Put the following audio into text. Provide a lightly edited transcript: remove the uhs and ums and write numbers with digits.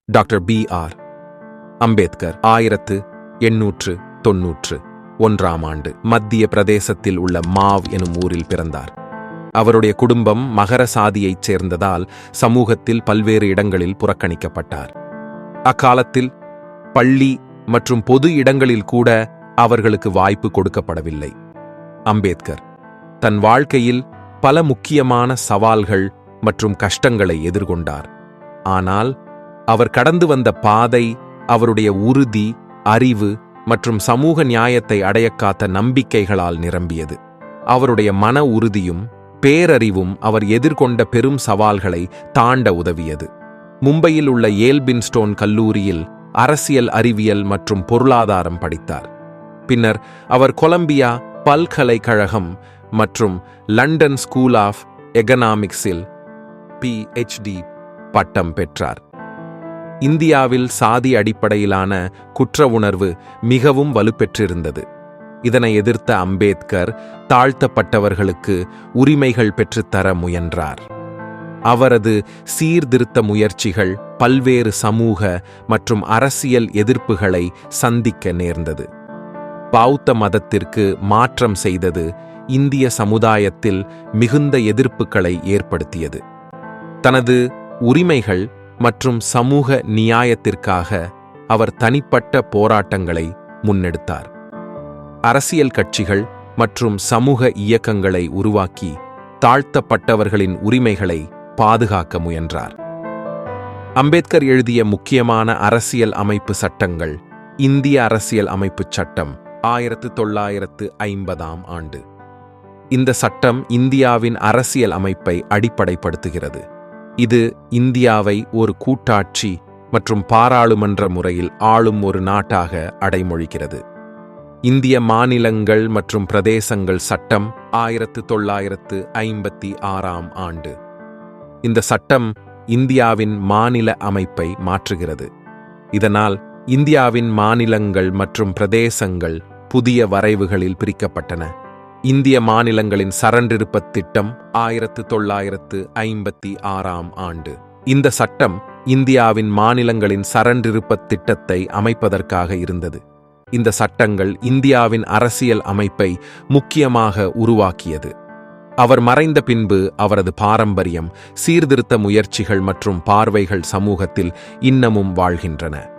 Doctor B.R. Ambedkar 1891 ஆண்டு மத்திய பிரதேசத்தில் உள்ள மாவ் எனும் ஊரில் பிறந்தார். அவருடைய குடும்பம் மகர சாதியைச் சேர்ந்ததால் சமூகத்தில் பல்வேறு இடங்களில் புறக்கணிக்கப்பட்டார். அக்காலத்தில் பள்ளி மற்றும் பொது இடங்களில் கூட அவர்களுக்கு வாய்ப்பு கொடுக்கப்படவில்லை. அம்பேத்கர் தன் வாழ்க்கையில் பல முக்கியமான சவால்கள் மற்றும் கஷ்டங்களை எதிர்கொண்டார். ஆனால் அவர் கடந்து வந்த பாதை அவருடைய உறுதி, அறிவு மற்றும் சமூக நியாயத்தை அடையக்காத்த நம்பிக்கைகளால் நிரம்பியது. அவருடைய மன உறுதியும் பேரறிவும் அவர் எதிர்கொண்ட பெரும் சவால்களை தாண்ட உதவியது. மும்பையில் உள்ள ஏல்பின்ஸ்டோன் கல்லூரியில் அரசியல் அறிவியல் மற்றும் பொருளாதாரம் படித்தார். பின்னர் அவர் கொலம்பியா பல்கலைக்கழகம் மற்றும் லண்டன் ஸ்கூல் ஆஃப் எகனாமிக்ஸில் PhD பட்டம் பெற்றார். இந்தியாவில் சாதி அடிப்படையிலான குற்ற உணர்வு மிகவும் வலுப்பெற்றிருந்தது. இதனை எதிர்த்த அம்பேத்கர் தாழ்த்தப்பட்டவர்களுக்கு உரிமைகள் பெற்றுத்தர முயன்றார். அவரது சீர்திருத்த முயற்சிகள் பல்வேறு சமூக மற்றும் அரசியல் எதிர்ப்புகளை சந்திக்க நேர்ந்தது. பௌத்த மதத்திற்கு மாற்றம் செய்தது இந்திய சமுதாயத்தில் மிகுந்த எதிர்ப்புகளை ஏற்படுத்தியது. தனது உரிமைகள் மற்றும் சமூக நியாயத்திற்காக அவர் தனிப்பட்ட போராட்டங்களை முன்னெடுத்தார். அரசியல் கட்சிகள் மற்றும் சமூக இயக்கங்களை உருவாக்கி தாழ்த்தப்பட்டவர்களின் உரிமைகளை பாதுகாக்க முயன்றார். அம்பேத்கர் எழுதிய முக்கியமான அரசியல் அமைப்பு சட்டங்கள் இந்திய அரசியல் அமைப்புச் சட்டம் 1950 ஆண்டு. இந்த சட்டம் இந்தியாவின் அரசியல் அமைப்பை அடிப்படைப்படுத்துகிறது. இது இந்தியாவை ஒரு கூட்டாட்சி மற்றும் பாராளுமன்ற முறையில் ஆளும் ஒரு நாட்டாக அடைமொழிகிறது. இந்திய மாநிலங்கள் மற்றும் பிரதேசங்கள் சட்டம் 1956 ஆண்டு. இந்த சட்டம் இந்தியாவின் மாநில அமைப்பை மாற்றுகிறது. இதனால் இந்தியாவின் மாநிலங்கள் மற்றும் பிரதேசங்கள் புதிய வரைவுகளில் பிரிக்கப்பட்டன. இந்திய மாநிலங்களின் சரண்டிருப்பத் திட்டம் 1956 ஆண்டு. இந்த சட்டம் இந்தியாவின் மாநிலங்களின் சரண்டிருப்பத் திட்டத்தை அமைப்பதற்காக இருந்தது. இந்த சட்டங்கள் இந்தியாவின் அரசியல் அமைப்பை முக்கியமாக உருவாக்கியது. அவர் மறைந்த பின்பு அவரது பாரம்பரியம், சீர்திருத்த முயற்சிகள் மற்றும் பார்வைகள் சமூகத்தில் இன்னமும் வாழ்கின்றன.